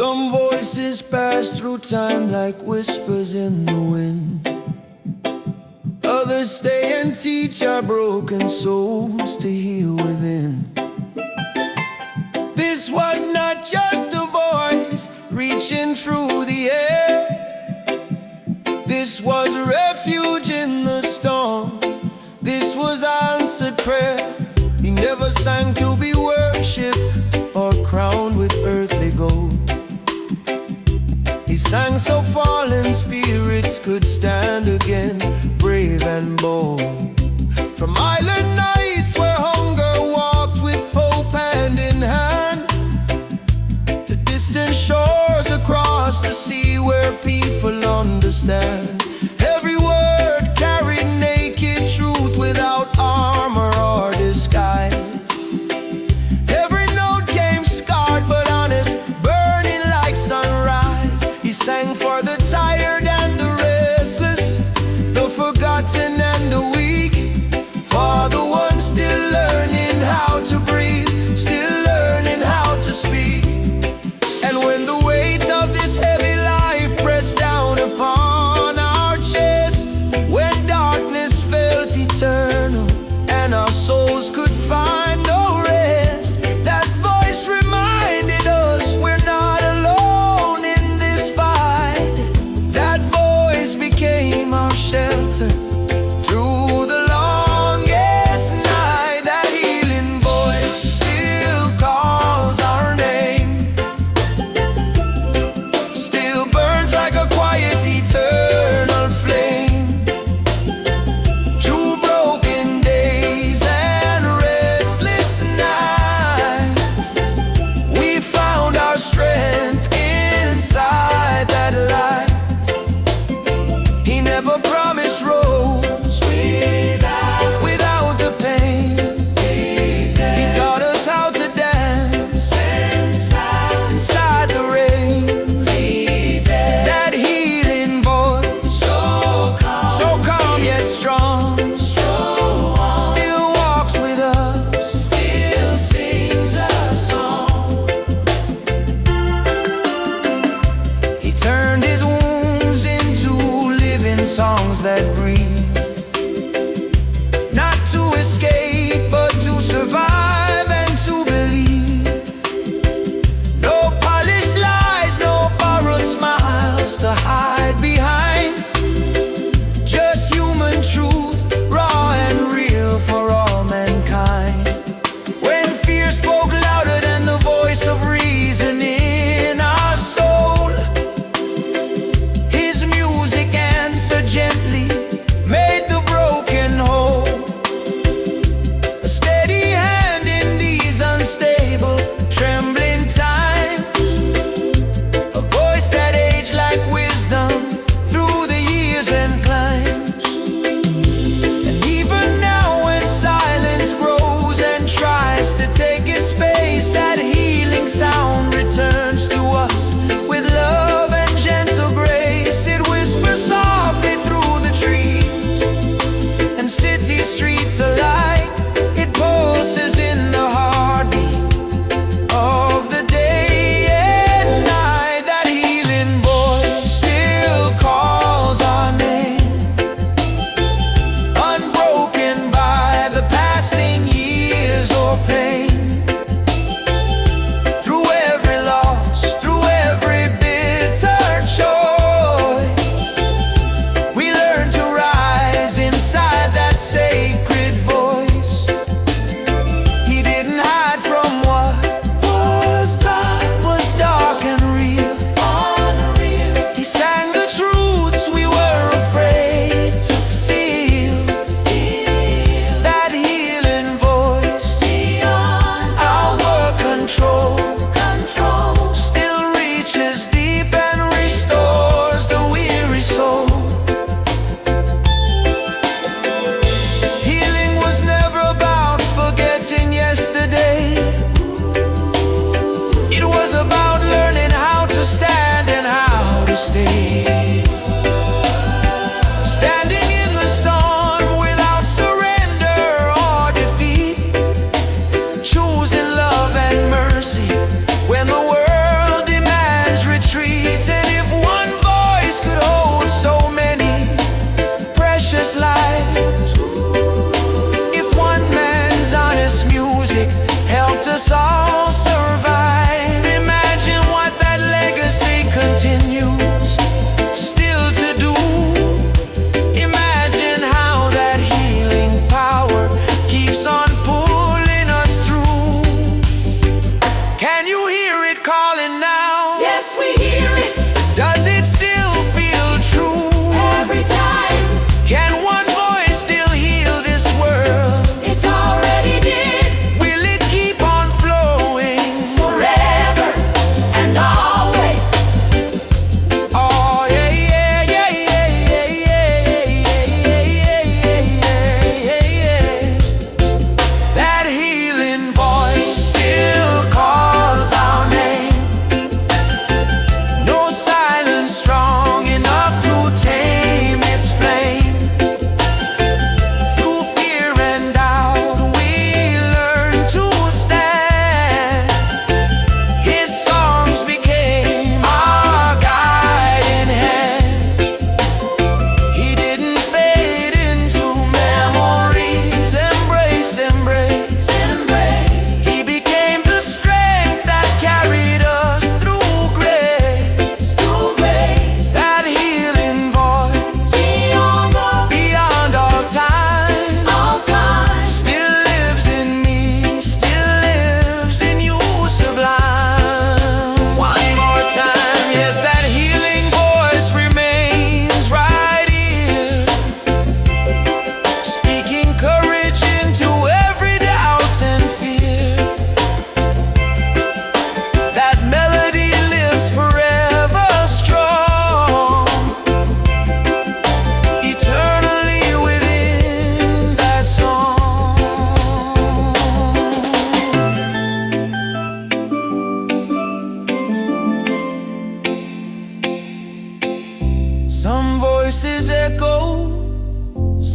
Some voices pass through time like whispers in the wind. Others stay and teach our broken souls to heal within. This was not just a voice reaching through the air. This was refuge in the storm. This was answered prayer. He never sang to be worshipped or crowned with earthly gold. He sang so fallen spirits could stand again, brave and bold. From island nights where hunger walked with hope hand in hand, to distant shores across the sea where people understand. Every word carried naked truth without armor or disguise. Every note came scarred but honest, burning like sunrise. He sang for the tired and the restless, the forgotten and the weak, for the ones still learning how to breathe, still learning how to speak. And when the weight of this heavy life pressed down upon our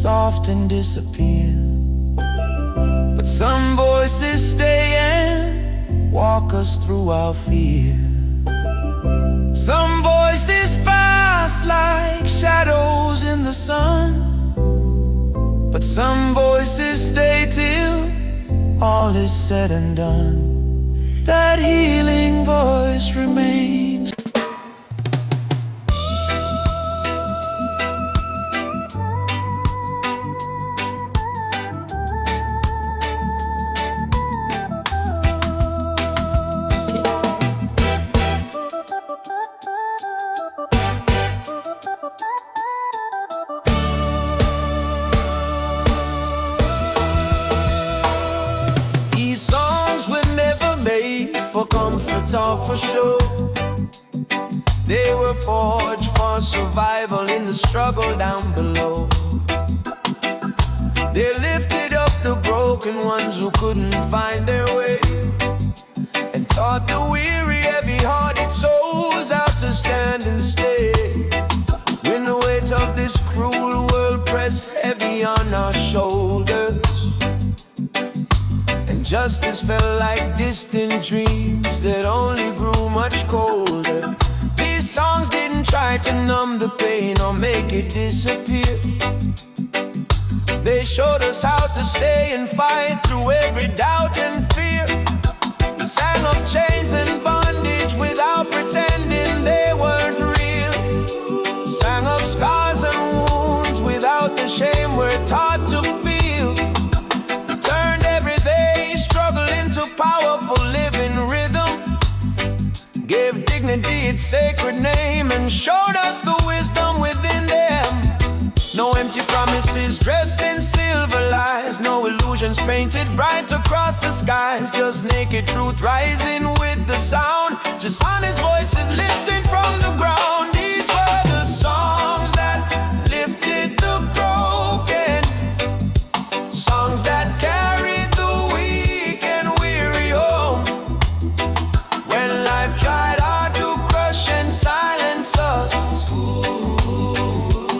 soften, disappear. But some voices stay and walk us through our fear. Some voices pass like shadows in the sun, but some voices stay till all is said and done. That healing voice remains. For comfort or for show, they were forged for survival in the struggle down below. They lifted up the broken ones who couldn't find their way, and taught the weary, heavy-hearted souls how to stand and stay. When the weight of this cruel world pressed heavy on our shoulders, justice felt like distant dreams that only grew much colder. These songs didn't try to numb the pain or make it disappear. They showed us how to stay and fight through every doubt and fear. We sang of chains and bondage without pretending they weren't real. Sang of scars and wounds without the shame we're taught to feel. Powerful living rhythm, gave dignity its sacred name, and showed us the wisdom within them. No empty promises dressed in silver lies, no illusions painted bright across the skies. Just naked truth rising with the sound, just honest voices lifting from the ground. These were the songs that lifted the broken, songs that carried the weak and weary home. When life tried hard to crush and silence us,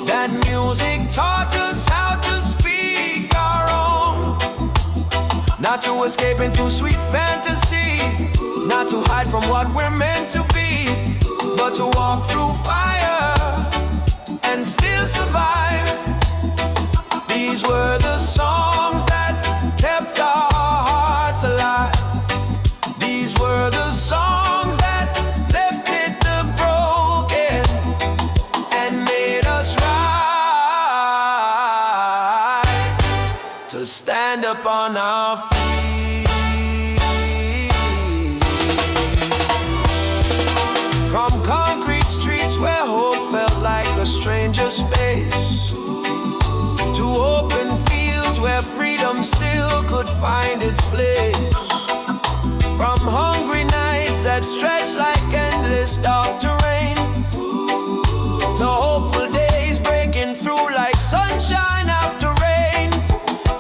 that music taught us how to speak our own. Not to escape into sweet fantasy, not to hide from what we're meant to be, but to walk through fire and still survive. These were the songs that kept our hearts alive. These were the songs that lifted the broken and made us rise to stand up on our feet. From concrete streets where hope felt like a stranger's face, to open fields where freedom still could find its place. From hungry nights that stretched like endless dark terrain, to hopeful days breaking through like sunshine after rain.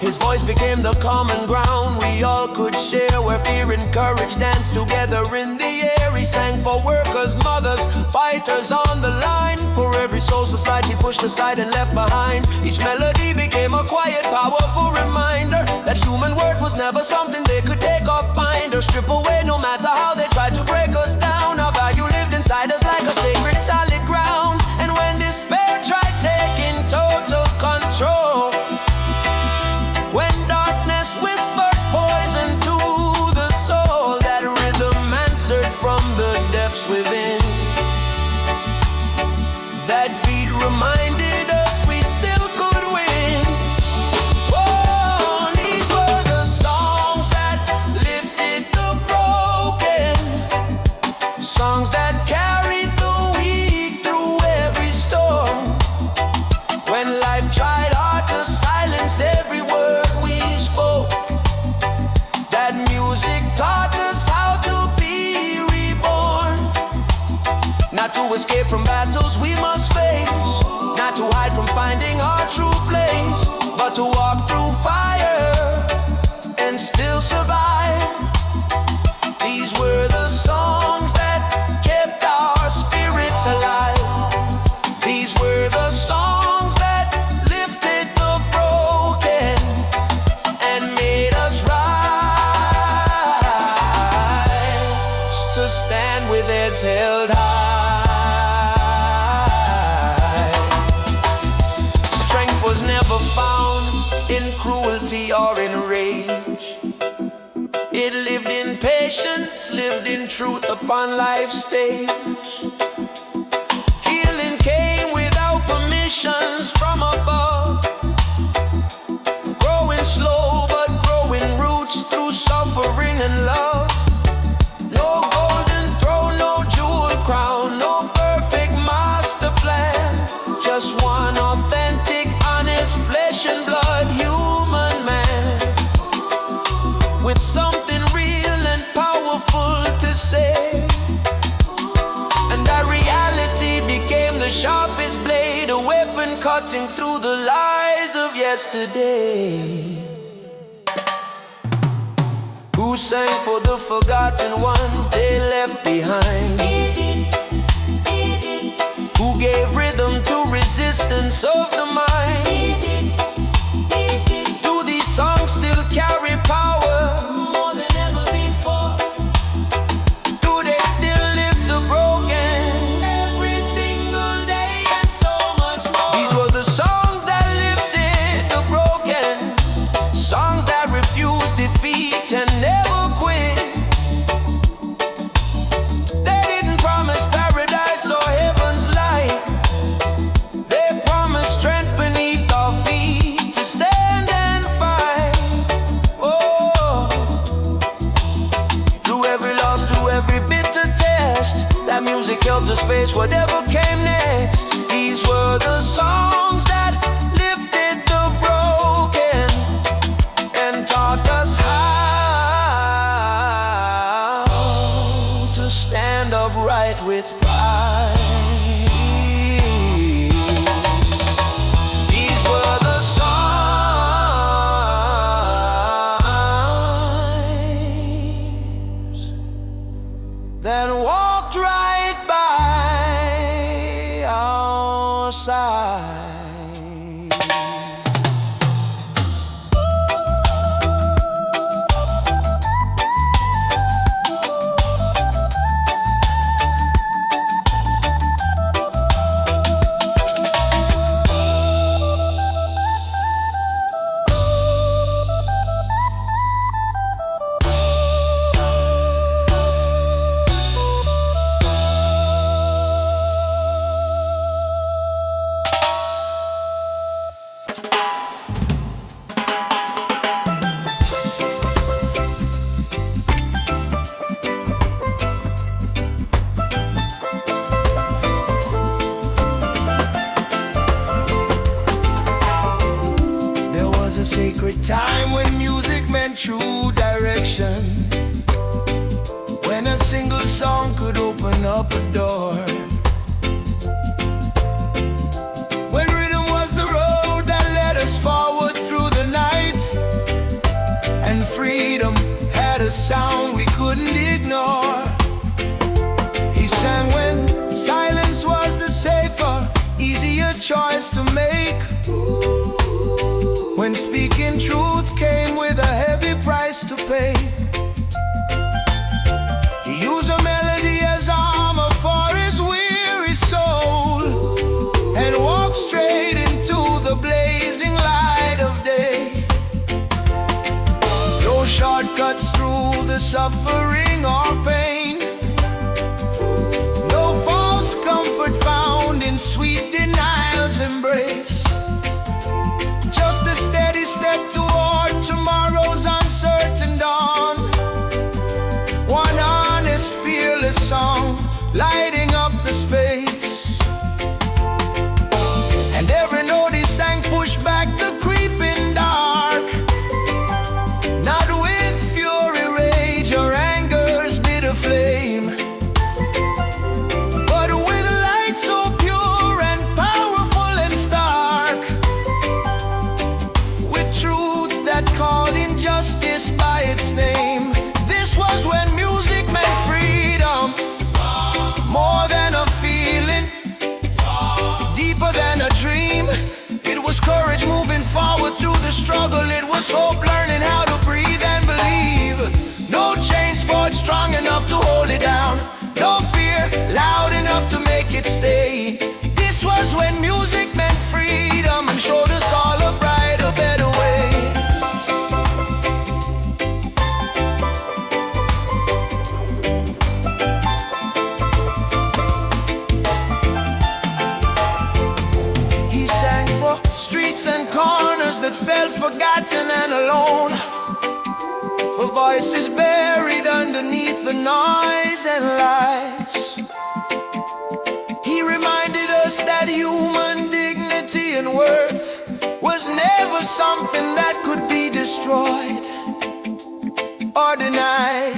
His voice became the common ground we all could share, where fear and courage danced together in the air. He sang for workers, mothers, fighters on the line, for every soul society pushed aside and left behind. Each melody became a quiet, powerful reminder that human worth was never something they could take or find or strip away. No matter how they tried to break us down, our value lived inside us like a sacred solid ground. And when despair tried taking total control, when darkness whispered poison to the soul, that rhythm answered from the depths within. That beat reminded us we still could win. Oh, these were the songs that lifted the broken, songs that carried the weak through every storm. When life tried hard to silence every word we spoke, that music taught us how to be reborn. Not to escape from battles we must face, not to hide from finding our true place, but to walk through fire and still survive. These were the songs that kept our spirits alive. These were the songs that lifted the cruelty or in rage. It lived in patience, lived in truth upon life's stage. Healing came without permissions from above, growing slow but growing roots through suffering and love. No golden throne, no jewel crown, no perfect master plan, just one authentic, honest, flesh and blood human man, with something real and powerful to say. And that reality became the sharpest blade, a weapon cutting through the lies of yesterday. Who sang for the forgotten ones they left behind? Who gave rhythm to resistance of the mind? Do these songs still carry power more than ever before? Do they still lift the broken every single day and so much more? These were the songs that lifted the broken, songs that refused defeat and never quit. They didn't promise paradise or heaven's light. They promised strength beneath our feet to stand and fight. Oh, through every loss, through every bitter test, that music helped us face whatever came next. These were the songs that lifted the broken and taught us how to stand upright with pride. These were the songs that walked right by our side. Sacred time when music meant true direction, when a single song could open up a door, when rhythm was the road that led us forward through the night, and freedom had a sound we couldn't ignore. He sang when silence was the safer, easier choice to make, when speaking truth came with a heavy price to pay. He used a melody as armor for his weary soul, and walked straight into the blazing light of day. No shortcuts through the suffering or pain, no false comfort found in sweet denial's embrace. Just a steady step toward tomorrow's uncertain dawn. One honest, fearless song lighting up the space. And every note he sang pushed back the creeping dark, not with fury, rage, or anger, felt forgotten and alone, for voices buried underneath the noise and lies. He reminded us that human dignity and worth was never something that could be destroyed or denied.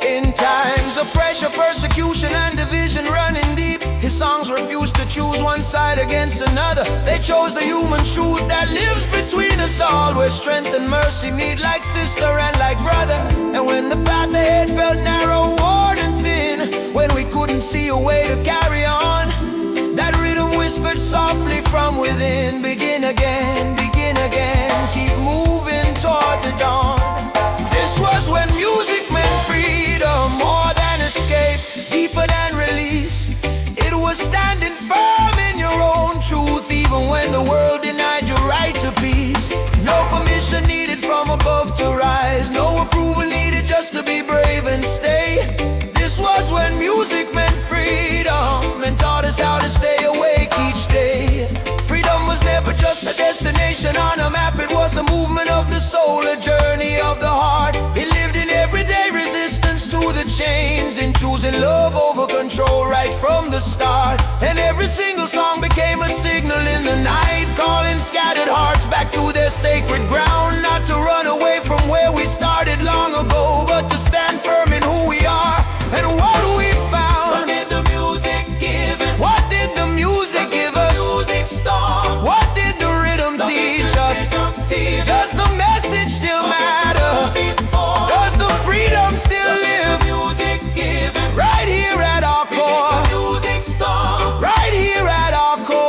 In times of pressure, persecution, and division running deep, his songs refused to choose one side against another. They chose the human truth that lives between us all, where strength and mercy meet like sister and like brother. And when the path ahead felt narrow, worn and thin, when we couldn't see a way to carry on, that rhythm whispered softly from within, begin again, keep moving toward the dawn. This was when music meant freedom, more than escape, deeper than release. It was standing firm in your own truth, even when the world denied your right to peace. No permission needed from above to rise, no approval needed just to be brave and stay. This was when music meant freedom and taught us how to stay awake each day. Freedom was never just a destination on a map, it was a movement of the soul, a journey of the heart. It lived in everyday resistance to the chains, in choosing love over control right from the start. And every single song became a signal in the night, calling scattered hearts back to their sacred ground. Not to run away from where we started long ago, but to stand firm in who we are and what we found. What did the music give? What did the music give us? Music star. What did the rhythm teach us? Does the message still matter? Does the freedom still live? Music given. Right here at our core. Music star. Right here at our core.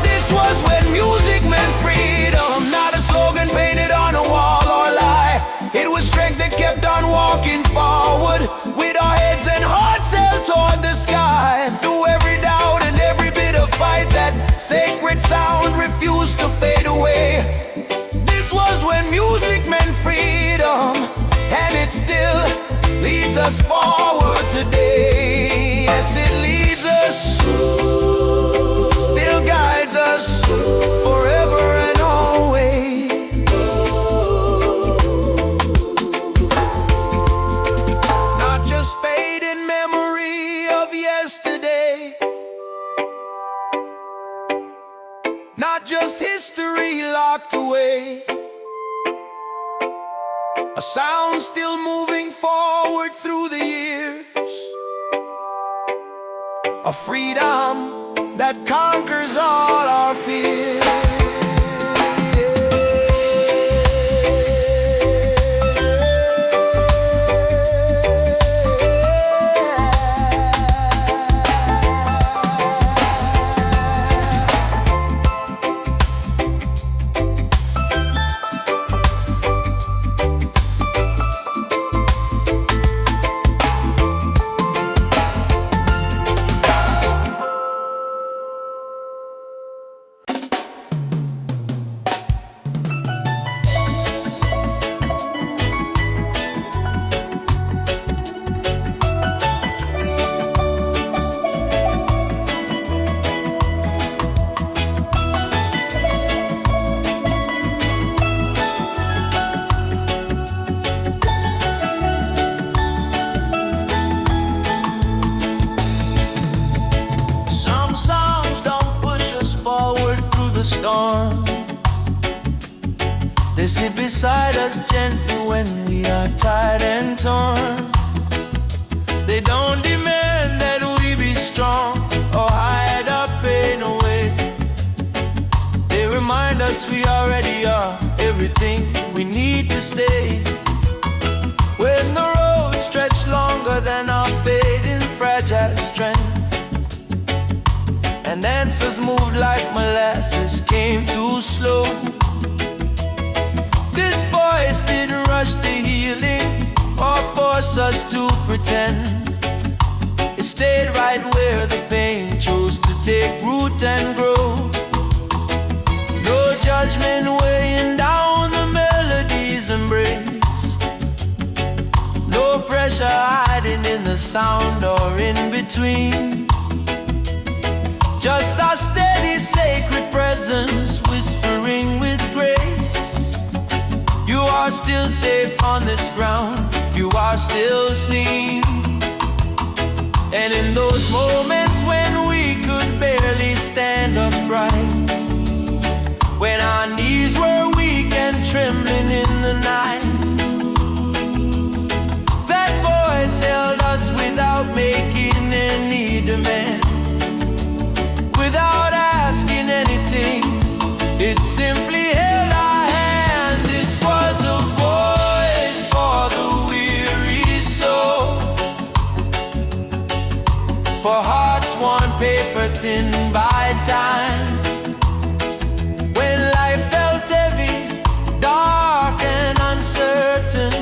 This was when music meant freedom, not a slogan painted on a wall or lie. It was strength that kept on walking forward, with our heads and hearts held toward the sky. Through every doubt and every bit of fight, that sacred sound refused to fade away. This was when music meant freedom, and it still leads us forward today. Yes, it leads us, still guides us, forever and always. Not just fading memory of yesterday, not just history locked away, a sound still moving forward through the years, a freedom that conquers all our fears. Storm. They sit beside us gently when we are tired and torn. They don't demand that we be strong or hide our pain away. They remind us we already are everything we need to stay. When the road stretched longer than our fading fragile strength, and answers moved like molasses, came too slow. This voice didn't rush the healing or force us to pretend. It stayed right where the pain chose to take root and grow. No judgment weighing down the melody's embrace, no pressure hiding in the sound or in between. Just a steady sacred presence whispering with grace. You are still safe on this ground, you are still seen. And in those moments when we could barely stand upright, when our knees were weak and trembling in the night, that voice held us without making any demand. Without asking anything, it simply held our hand. This was a voice for the weary soul, for hearts worn paper thin by time. When life felt heavy, dark and uncertain,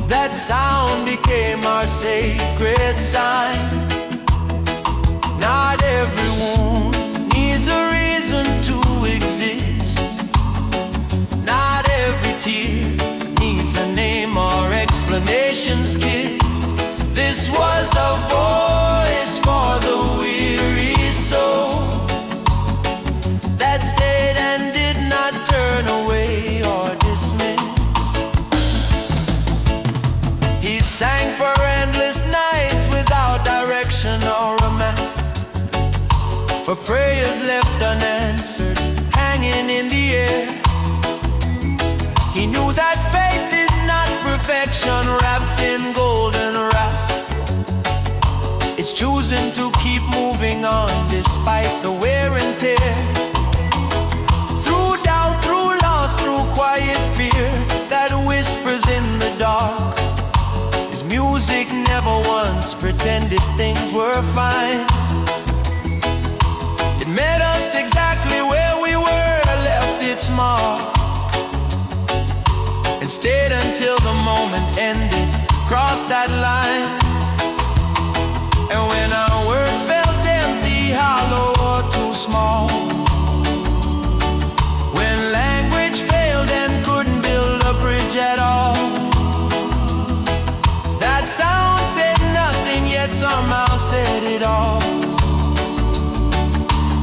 that sound became our sacred sign. Not every wound needs a reason to exist. Not every tear needs a name or explanation's kiss. This was a voice for the weary soul that stayed and did not turn away or dismiss. He sang for endless nights without direction or a map, for prayers left unanswered, hanging in the air. He knew that faith is not perfection wrapped in golden wrap. It's choosing to keep moving on despite the wear and tear. Through doubt, through loss, through quiet fear that whispers in the dark, his music never once pretended things were fine. It met us exactly where we were, left its mark, and stayed until the moment ended, crossed that line. And when our words felt empty, hollow or too small, when language failed and couldn't build a bridge at all, that sound said nothing yet somehow said it all.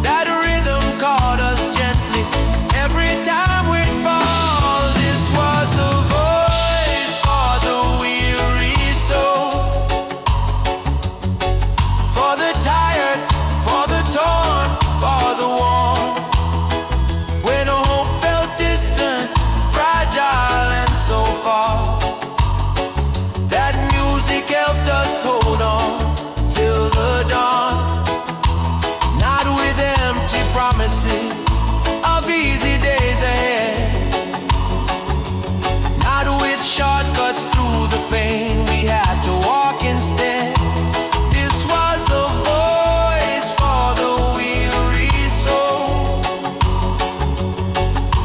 That rhythm caught us gently every time we'd fall. This was a voice for the weary soul, for the tired, for the torn, for the worn. When hope felt distant, fragile and so far, that music helped us hold on till the dawn. Not with empty promises of easy days ahead, not with shortcuts through the pain we had to walk instead. This was a voice for the weary soul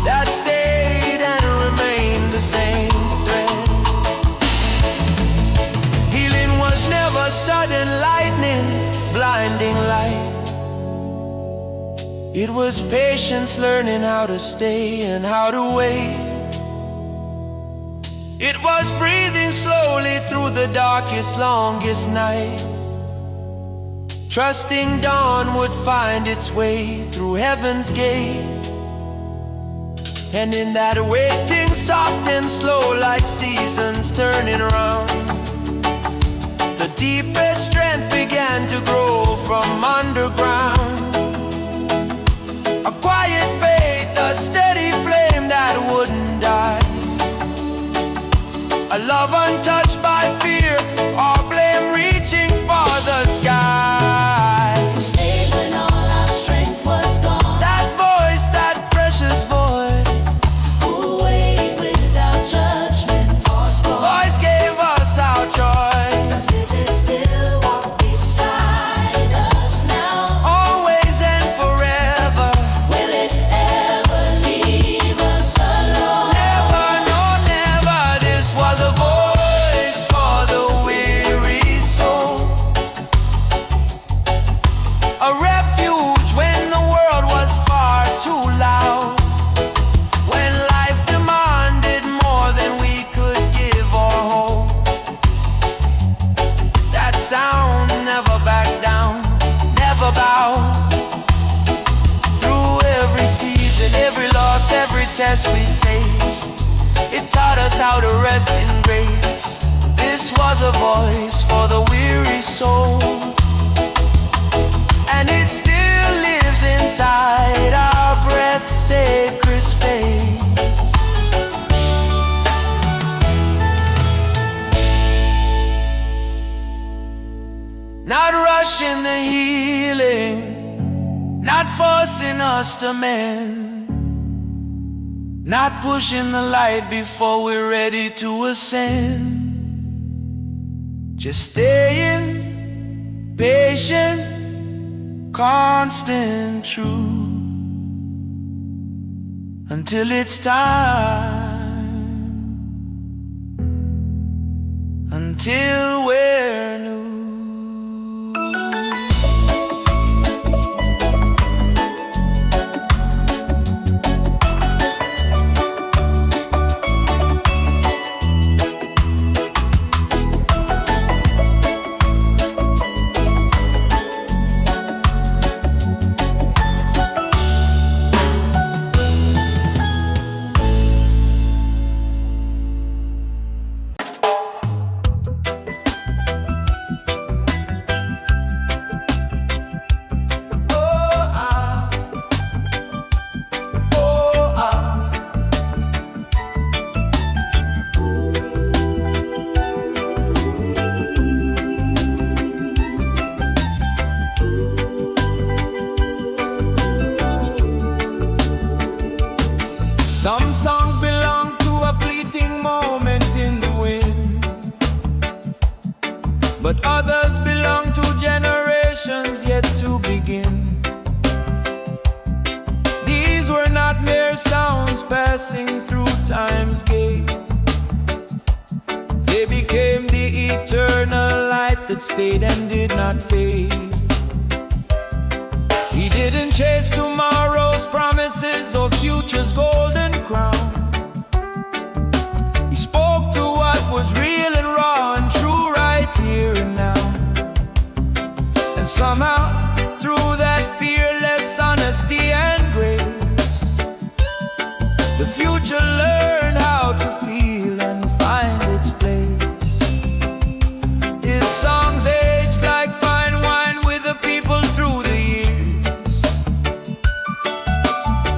that stayed and remained the same thread. Healing was never sudden lightning, blinding light. It was patience, learning how to stay and how to wait. It was breathing slowly through the darkest, longest night, trusting dawn would find its way through heaven's gate. And in that waiting, soft and slow, like seasons turning around, the deepest strength began to grow from underground. A quiet faith, a steady flame that wouldn't die, a love untouched by fear or blame, reaching for the sky. We stayed when all our strength was gone. That voice, that precious voice, Who waited without judgment or scorn. voice gave us our choice. Does it still walk beside us now? Always and forever. Will it ever leave us alone? Never, no, never. This was a voice for the weary soul, a refuge when the world was far too loud, when life demanded more than we could give or hold. That sound never backed down, never bowed. every season, every loss, every test we faced. It taught us how to rest in grace. This was a voice for the weary soul, and it still lives inside our breath, sacred space. Not rushing the healing, not forcing us to mend, not pushing the light before we're ready to ascend. Just staying patient, constant, true, until it's time, until we're new. Some songs belong to a fleeting moment in the wind, but others belong to generations yet to begin. These were not mere sounds passing through time's gate. They became the eternal light that stayed and did not fade. He didn't chase tomorrow's promises or future's golden crown. He spoke to what was real and raw and true right here and now. And somehow, through that fearless honesty and grace, the future learned how to feel and find its place. His songs aged like fine wine with the people through the years.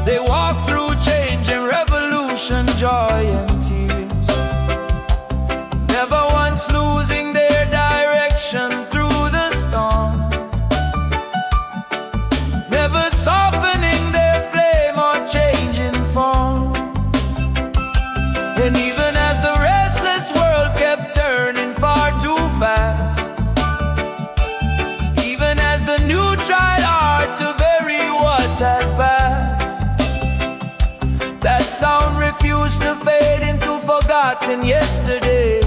They walk through change and revolution, joy and tears, never once losing their direction through the storm, never softening their flame or changing form. And even as the restless world kept turning far too fast, even as the new tried hard to bury what had passed, that sound refused to fade into forgotten yesterday.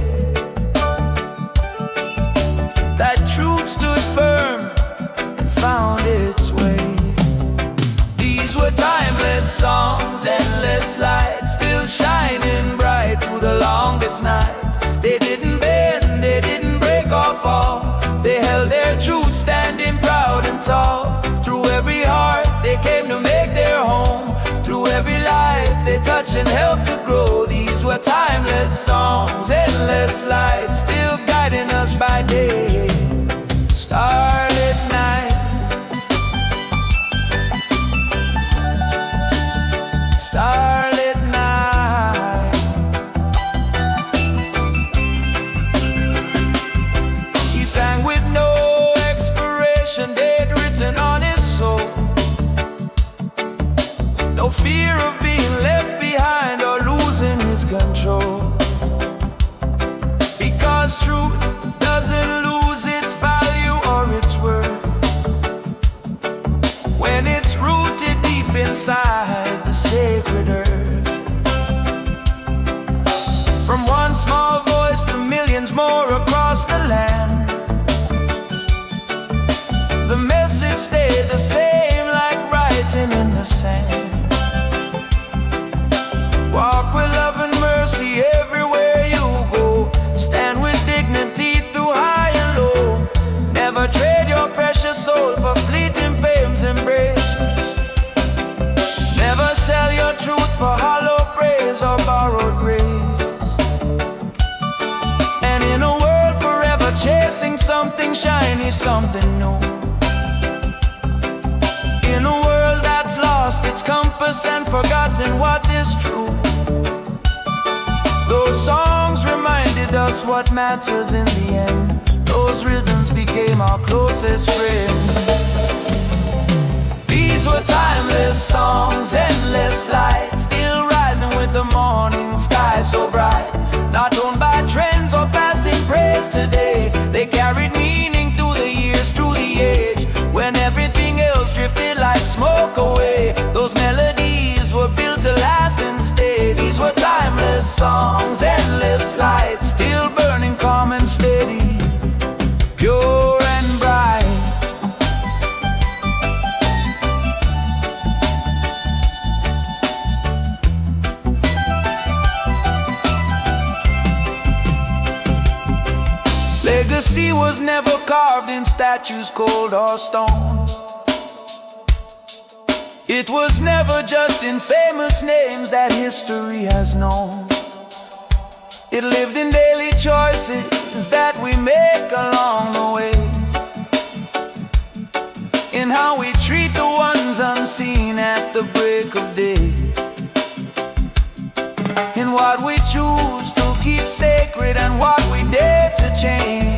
That truth stood firm and found its way. These were timeless songs, endless light, still shining bright through the longest nights. They didn't bend, they didn't break or fall. They held their truth, standing proud and tall. Through every heart they came to make their home. Through every life they touched and helped to grow. These were timeless songs, endless light, still guiding us by day, starlit night, starlit night. He sang with no expiration date written on his soul. No fear of being left behind or losing his control, because truth doesn't lose its value or its worth when it's rooted deep inside the sacred earth. From one small voice to millions more across the land, the message stayed the same, like writing in the sand. Walk with love and mercy everywhere you go. Stand with dignity through high and low. Never trade your precious soul for fleeting fame's embraces. something shiny, something new. In a world that's lost its compass and forgotten what is true, those songs reminded us what matters in the end. Those rhythms became our closest friends. These were timeless songs, endless light, still rising with the morning sky so bright. Not owned by trends or passing praise today, they carried meaning through the years, through the age, when everything else drifted like smoke away. Those melodies were built to last and stay. These were timeless songs, endless light, still burning calm and steady, pure and bright. Legacy was never carved in statues, cold or stone. It was never just in famous names that history has known. It lived in daily choices that we make along the way, in how we treat the ones unseen at the break of day, in what we choose to keep sacred and what we dare to change,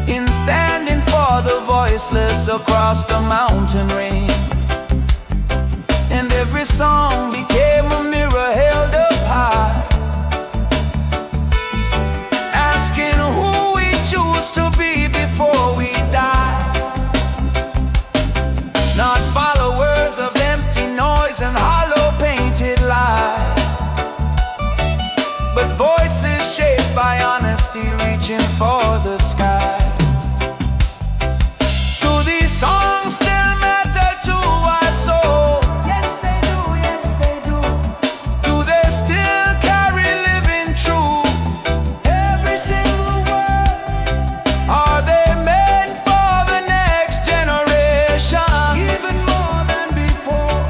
in standing for the voiceless across the mountain range. And every song became a mirror held up high, asking who we choose to be before we die. Not followers of empty noise and hollow painted lies, but voices shaped by honesty, reaching for the sky. Do these songs still matter to our soul? Yes they do, yes they do. Do they still carry living truth? Every single word. Are they meant for the next generation? Even more than before.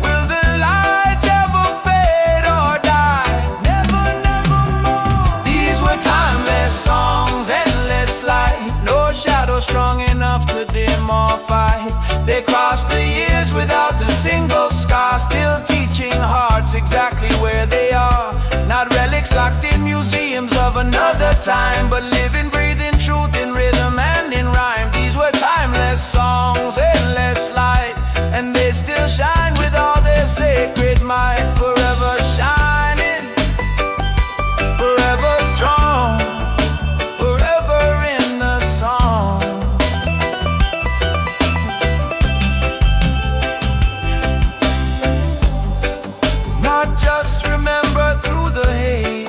Will the lights ever fade or die? Never, never more. These were timeless songs, endless light, no shadow strong enough to dim or fight. They crossed the years without a single scar, still teaching hearts exactly where they are. Not relics locked in museums of another time, but living, breathing truth in rhythm and in rhyme. These were timeless songs, endless light, and they still shine with all their sacred might. Forever shining, forever strong, forever in the song. Not just remember through the haze,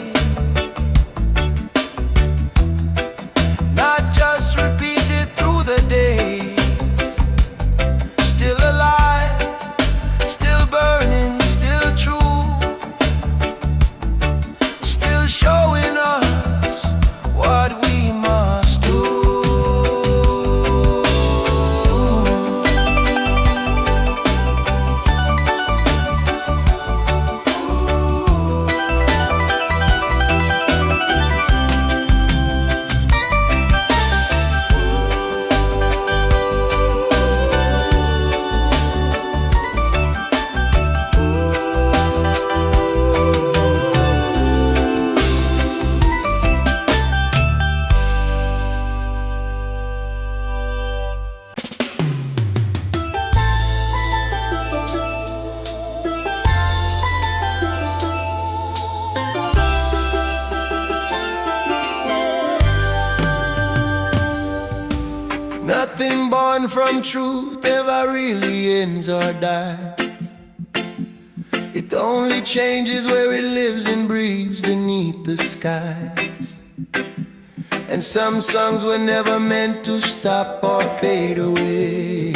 not just repeated through the days. Still alive, still burning, still true, still showing us what we must do. Nothing born from truth ever really ends or dies. It only changes where it lives and breathes beneath the skies. And some songs were never meant to stop or fade away.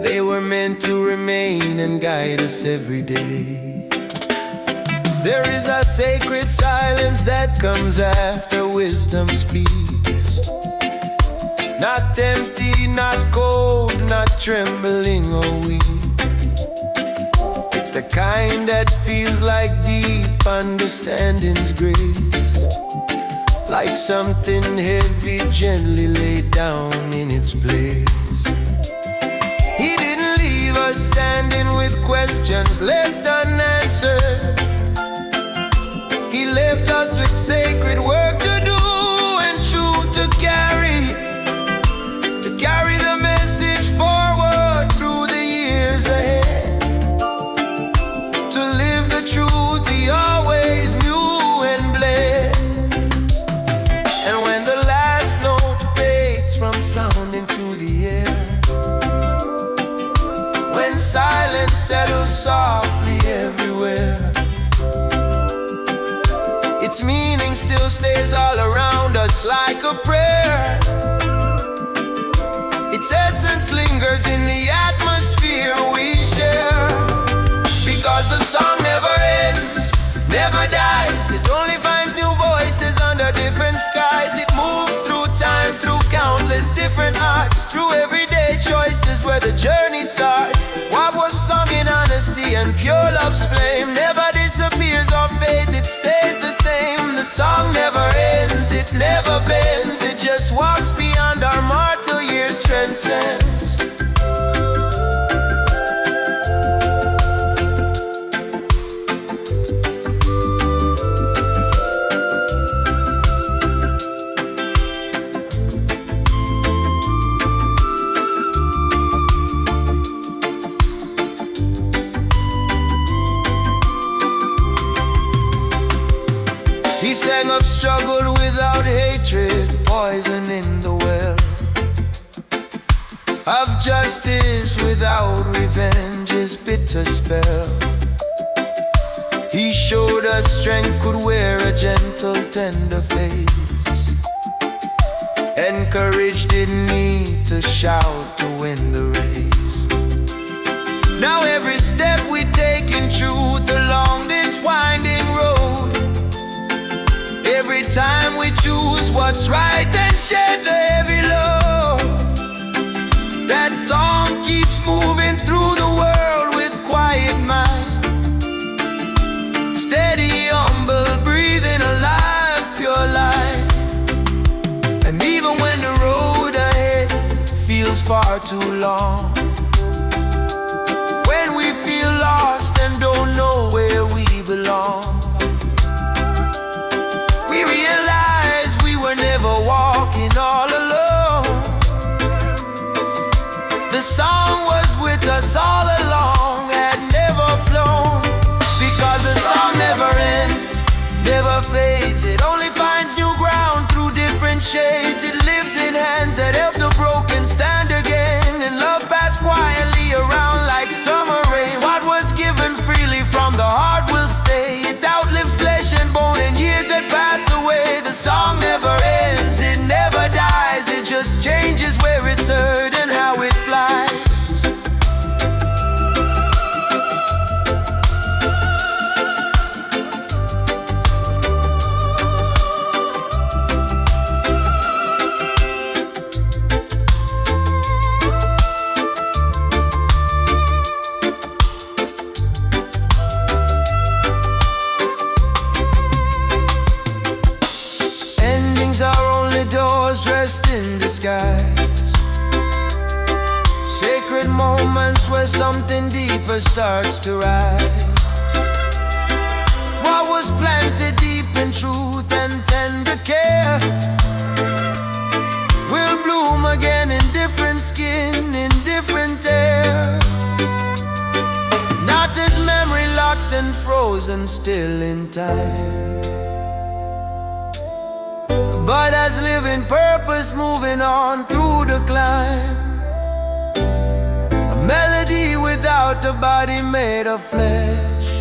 They were meant to remain and guide us every day. There is a sacred silence that comes after wisdom speaks. Not empty, not cold, not trembling or weak. It's the kind that feels like deep understanding's grace. like something heavy gently laid down in its place. He didn't leave us standing with questions left unanswered. He left us with sacred work to do and truth to carry the message forward through the years ahead, to live the truth he always knew and bled. And when the last note fades from sound into the air, when silence settles softly everywhere, its meaning still stays all around us like a prayer. Its essence lingers in the atmosphere we share. Because the song never ends, never dies. It only finds new voices under different skies. It moves through time, through countless different arts, through everyday choices where the journey starts. What was sung in honesty and pure love's flame never disappears or fades, it stays the same. The song never ends, it never bends. It just walks beyond our mortal years, transcends. He sang of struggle without hatred, poison in the well, of justice without revenge's bitter spell. He showed us strength could wear a gentle, tender face, and courage didn't need to shout to win the race. Now every step we take in truth along this winding road, every time we choose what's right and shed the heavy load, that song keeps moving through the world with quiet mind, steady, humble, breathing alive, pure life. And even when the road ahead feels far too long, when we feel lost and don't know where we belong, we realize we were never walking all alone. The song was with us all along, had never flown. Because the song never ends, never fades. It only finds new ground through different shades. It lives in hands that help the broken stand again, and love pass quietly around like summer rain. What was given freely from the heart will stay. It outlives flesh and bone and years that pass away. The song never ends, it never dies. It just changes where it's heard and how it flies. Are only doors dressed in disguise, sacred moments where something deeper starts to rise. What was planted deep in truth and tender care will bloom again in different skin, in different air. Not as memory locked and frozen still in time, but as living purpose moving on through the climb. A melody without a body made of flesh,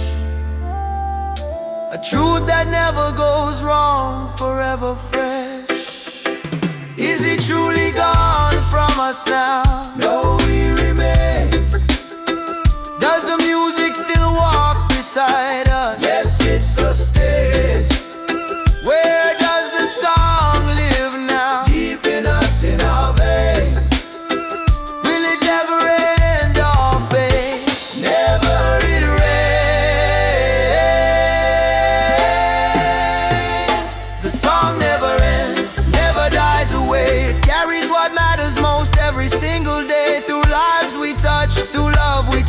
a truth that never goes wrong, forever fresh. Is he truly gone from us now? No, he remains. Does the music still walk beside us? Yes, it sustains. Where does the song live now? Deep in us, in our veins. Will it never end or fade? Never it rains. The song never ends.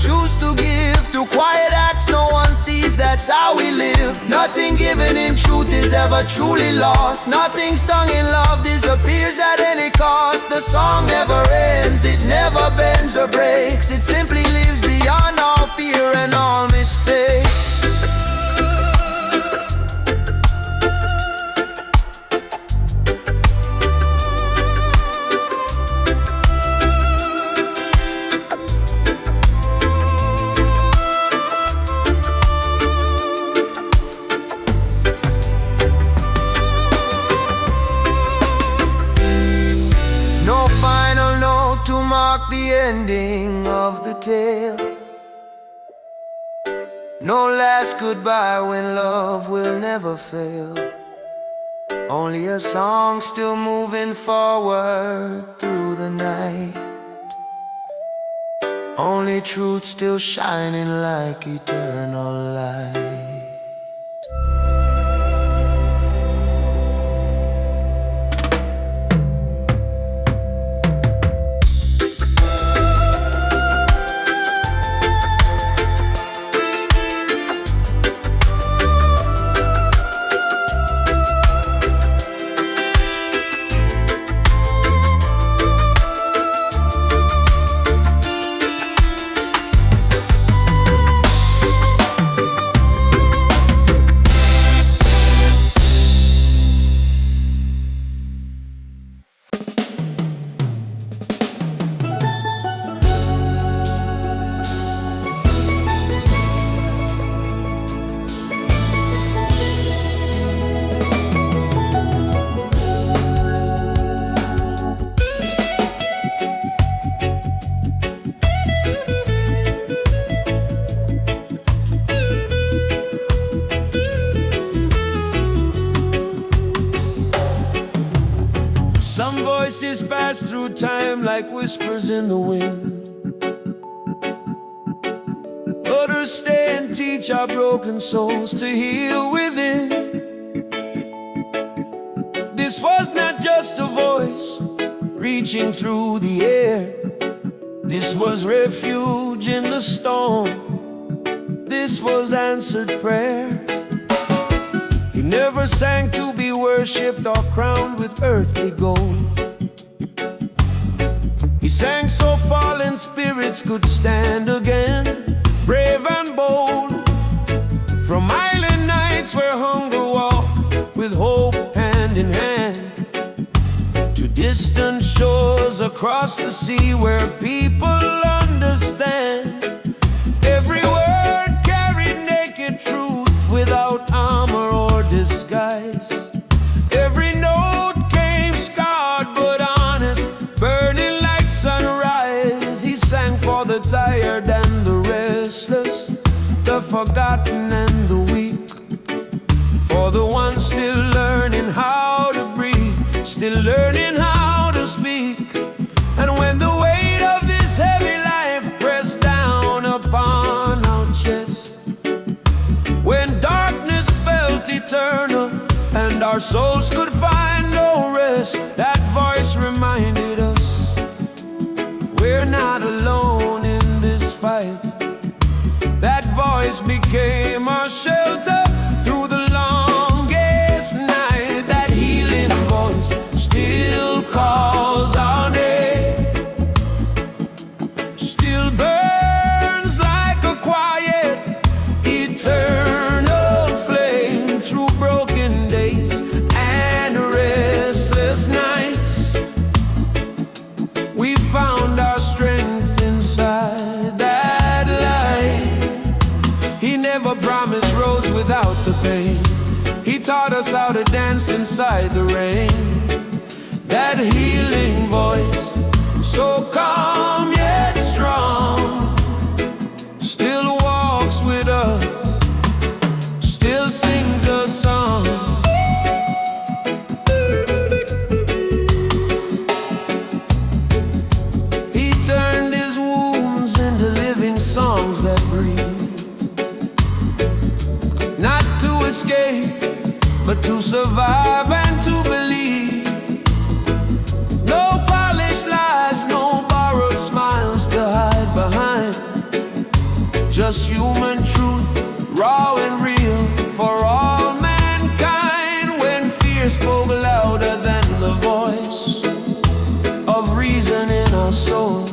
choose to give through quiet acts no one sees, that's how we live. Nothing given in truth is ever truly lost. Nothing sung in love disappears at any cost. The song never ends, it never bends or breaks. It simply lives beyond all fear and all mistakes. To mark the ending of the tale, no last goodbye when love will never fail. Only a song still moving forward through the night. Only truth still shining like eternal light. Some voices pass through time like whispers in the wind. Others stay and teach our broken souls to heal within. This was not just a voice reaching through the air. This was refuge in the storm. This was answered prayer. He never sang to be worshipped or crowned with earthly gold. He sang so fallen spirits could stand again, brave and bold. From island nights where hunger walked with hope hand in hand, to distant shores across the sea where people understand. Every word carried naked truth without armor or disguise. Every note came scarred but honest, burning like sunrise. He sang for the tired and the restless, the forgotten and the weak, for the ones still learning how to breathe, still learning how to speak. And when the weight of this heavy life pressed down upon our chest, when darkness felt eternal and our souls could find no rest, that voice reminded us we're not alone in this fight. That voice became our shelter through the longest night. That healing voice still calls our name, still burns like a quiet, eternal flame through broken days and restless nights. We found our strength inside that light. He never promised roads without the pain. He taught us how to dance inside the rain. That healing voice, so calm yet strong, still walks with us, still sings a song. He turned his wounds into living songs that breathe, not to escape, but to survive and to believe. No polished lies, no borrowed smiles to hide behind. just human truth, raw and real for all mankind. When fear spoke louder than the voice of reason in our soul,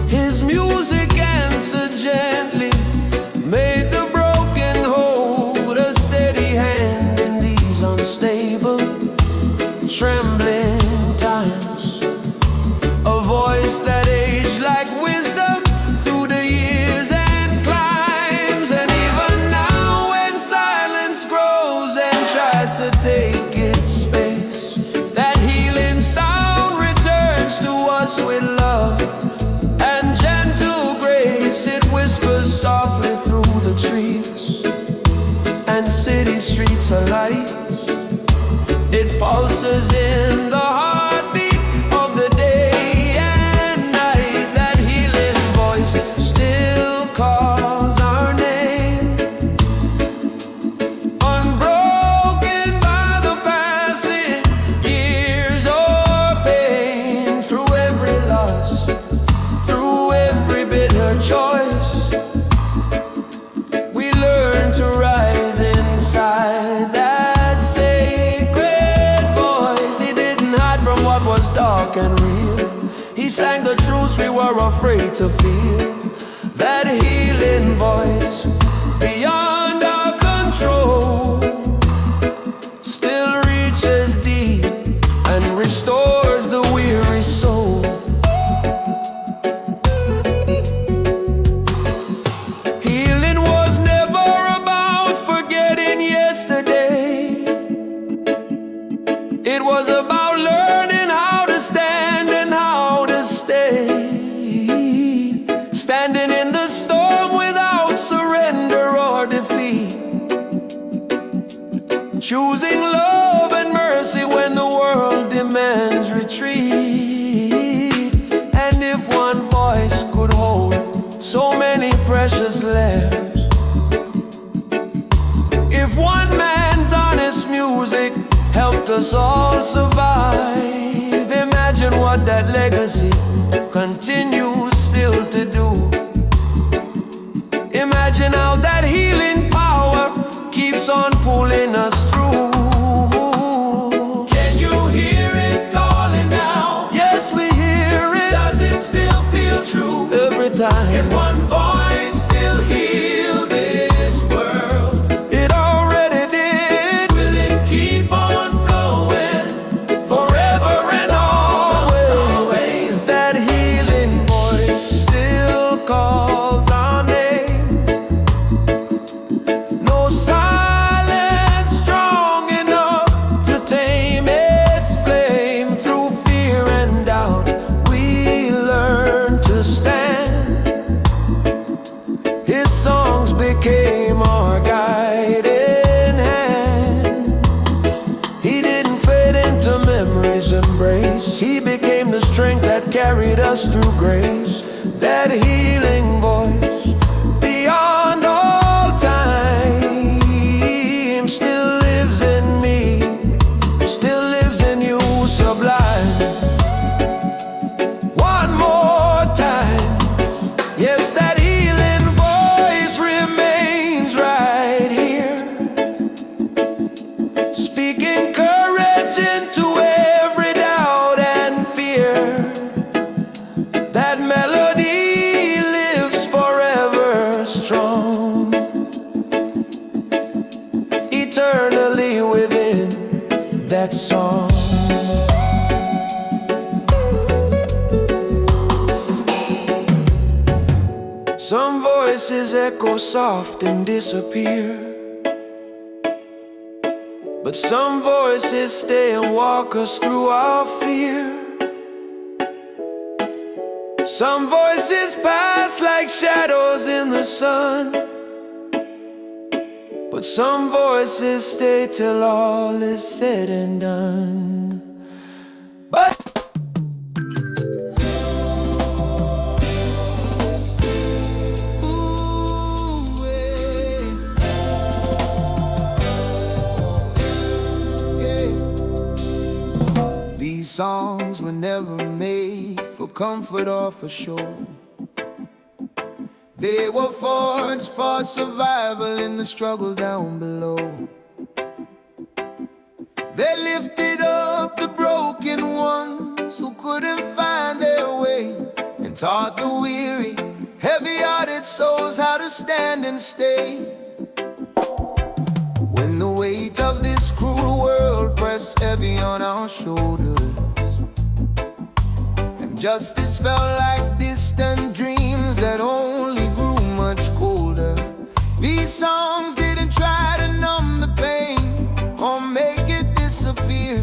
his music answered gently, made the broken hold a steady hand in these unstable, trembling times. A voice that aged like wisdom through the years and climbs. And even now when silence grows and tries to take its space, that healing sound returns to us with love and gentle grace. It whispers softly through the trees and city streets alike. It pulses in the heartbeat of the day and night. That healing voice still calls our name, unbroken by the passing years or pain. Through every loss, through every bitter choice, we learn to rise inside that sacred voice. He didn't hide from what was dark and real. He sang the truths we were afraid to feel. That healing voice, beyond our control, still reaches deep and restores the weary soul. Healing was never about forgetting yesterday. It was about learning how to stand and how to stay. Standing in the storm without surrender or defeat. Choosing love and mercy when the world demands retreat. And if one voice could hold so many precious lives, if one man's honest music helped us all survive, imagine what that legacy continues still to do. Imagine how that healing power keeps on pulling us through. Can you hear it calling now? Yes, we hear it. Does it still feel true? Every time. Can one voice still heal this world? It already did. Will it keep on flowing forever and always? That healing voice still calls our name. No silence strong enough to tame its flame. Through fear and doubt, we learn to stand. His songs became our guiding hand. He didn't fade into memory's embrace. He became the strength that carried us through grace. That healing voice, beyond all time, still lives in me, still lives in you, sublime. One more time. Yes, that healing voice remains right here, speaking courage into every doubt and fear. That melody lives forever strong, eternally within that song. Some voices echo soft and disappear, but some voices stay and walk us through our fear. Some voices pass like shadows in the sun, but some voices stay till all is said and done. But these songs were never made for comfort or for show. They were forged for survival in the struggle down below. They lifted up the broken ones who couldn't find their way, and taught the weary, heavy-hearted souls how to stand and stay. When the weight of this cruel world pressed heavy on our shoulders, and justice felt like distant dreams that only grew much colder, these songs didn't try to numb the pain or make it disappear.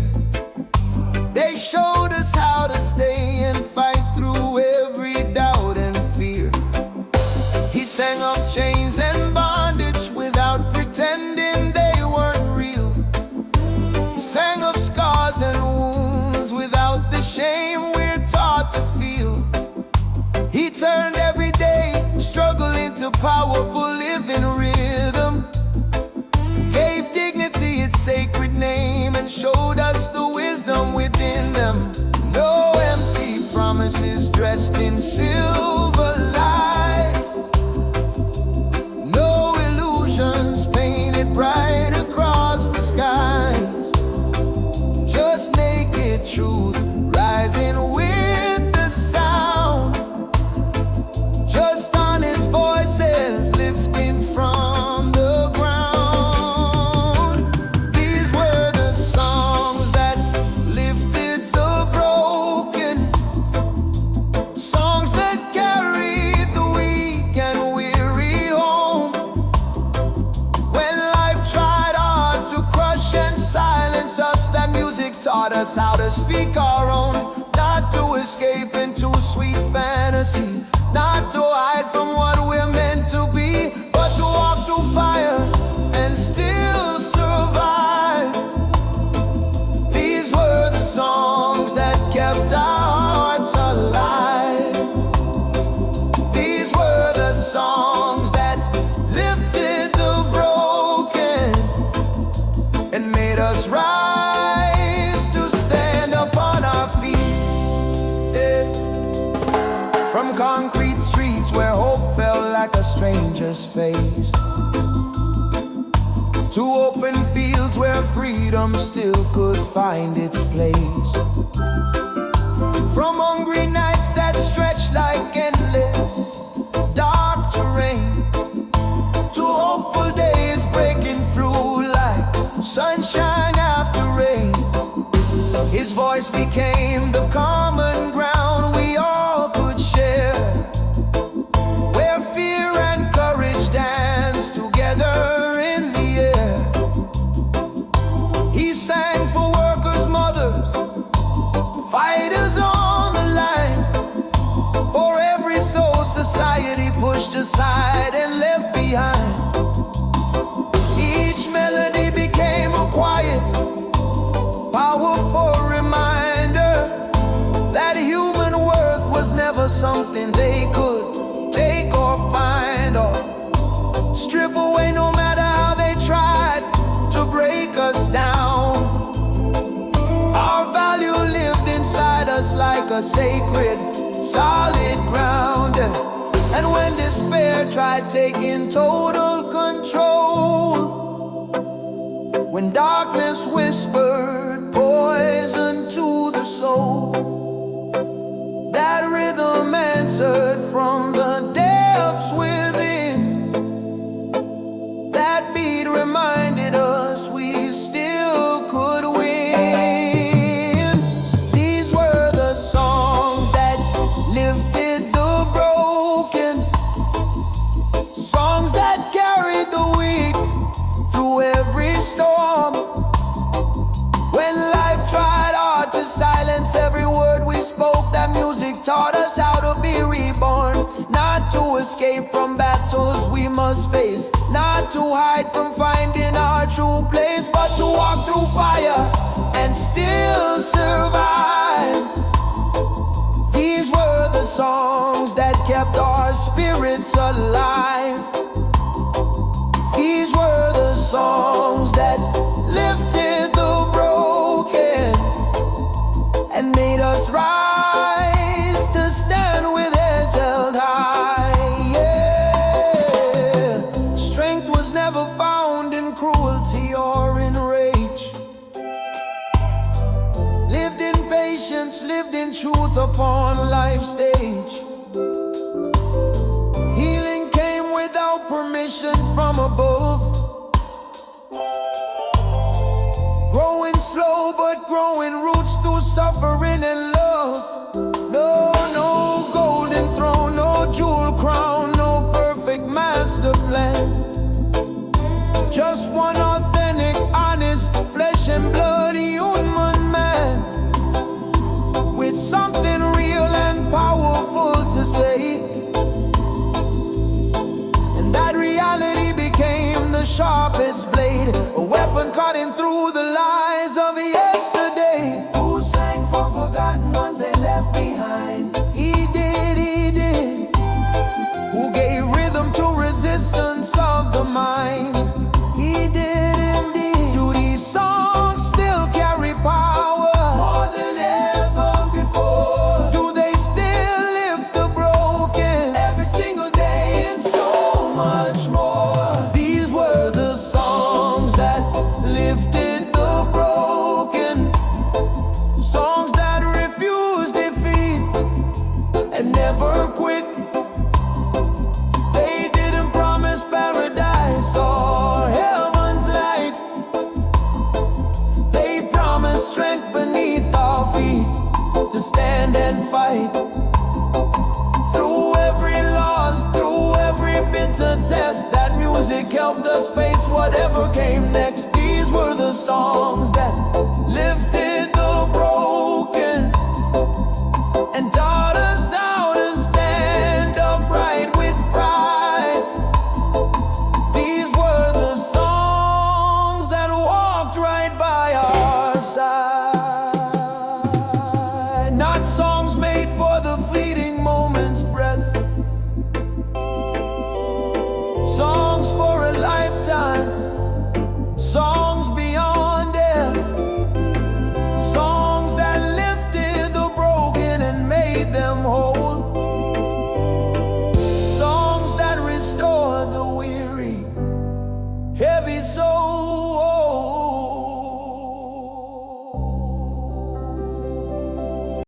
They showed us how to stay and fight through every doubt and fear. He sang of chains and bondage without pretending they weren't real. Sang of scars and wounds without the shame we're taught to feel. He turned everyday struggle into powerful living rhythm, gave dignity its sacred name, and showed us the wisdom within them. No empty promises dressed in silver lies, no illusions painted bright across the skies. Just naked truth rising with the sound, just honest voices lifting from the ground. These were the songs that lifted the broken, songs that carried the weak and weary home. When life tried hard to crush and silence us, that music taught us how to speak our own, not to escape into sweet fantasy, not to hide from what we're meant to be, but to walk through fire and still survive. These were the songs that kept our hearts alive. These were the songs that lifted the broken and made us rise to stand upon our feet. Yeah. From concrete streets where hope felt like a stranger's face, to open fields where freedom still could find its place. From hungry nights that stretched like endless dark terrain, to hopeful days breaking through like sunshine after rain. His voice became the common ground we all could share, where fear and courage danced together in the air. He sang for workers, mothers, fighters on the line, for every soul society pushed aside and left behind. Each melody became a quiet, powerful reminder that human worth was never something they could take or find or strip away, no matter how they tried to break us down. Our value lived inside us like a sacred, solid ground. And when despair tried taking total control, when darkness whispered poison to the soul, that rhythm answered from the depths within. That beat reminded us we still could win. These were the songs that lifted the broken, songs that carried the weak through every storm. When life tried hard to silence every word we spoke, that music taught us how to be reborn, not to escape from battles we must face, not to hide from finding our true place, but to walk through fire and still survive. These were the songs that kept our spirits alive. These were the songs that lifted the broken and made us rise to stand with heads held high. Yeah. lived in truth upon life's stage. Healing came without permission from above. Growing slow but growing roots through suffering and love. No golden throne, no jewel crown, no perfect master plan. Just one authentic, honest, flesh and blood human man, with something real and powerful to say. And that reality became the sharpest blade, a weapon cutting through the lies of yesterday. Who sang for forgotten ones they left behind? He did. Who gave rhythm to resistance of the mind? He did indeed. Do these songs still carry power? More than ever before. Do they still lift the broken every single day and so much more? These were the songs that lifted the broken, songs that refused defeat and never quit. They didn't promise paradise or heaven's light. They promised strength beneath our feet to stand and fight. Through every loss, through every bitter test, that music helped us face whatever came next.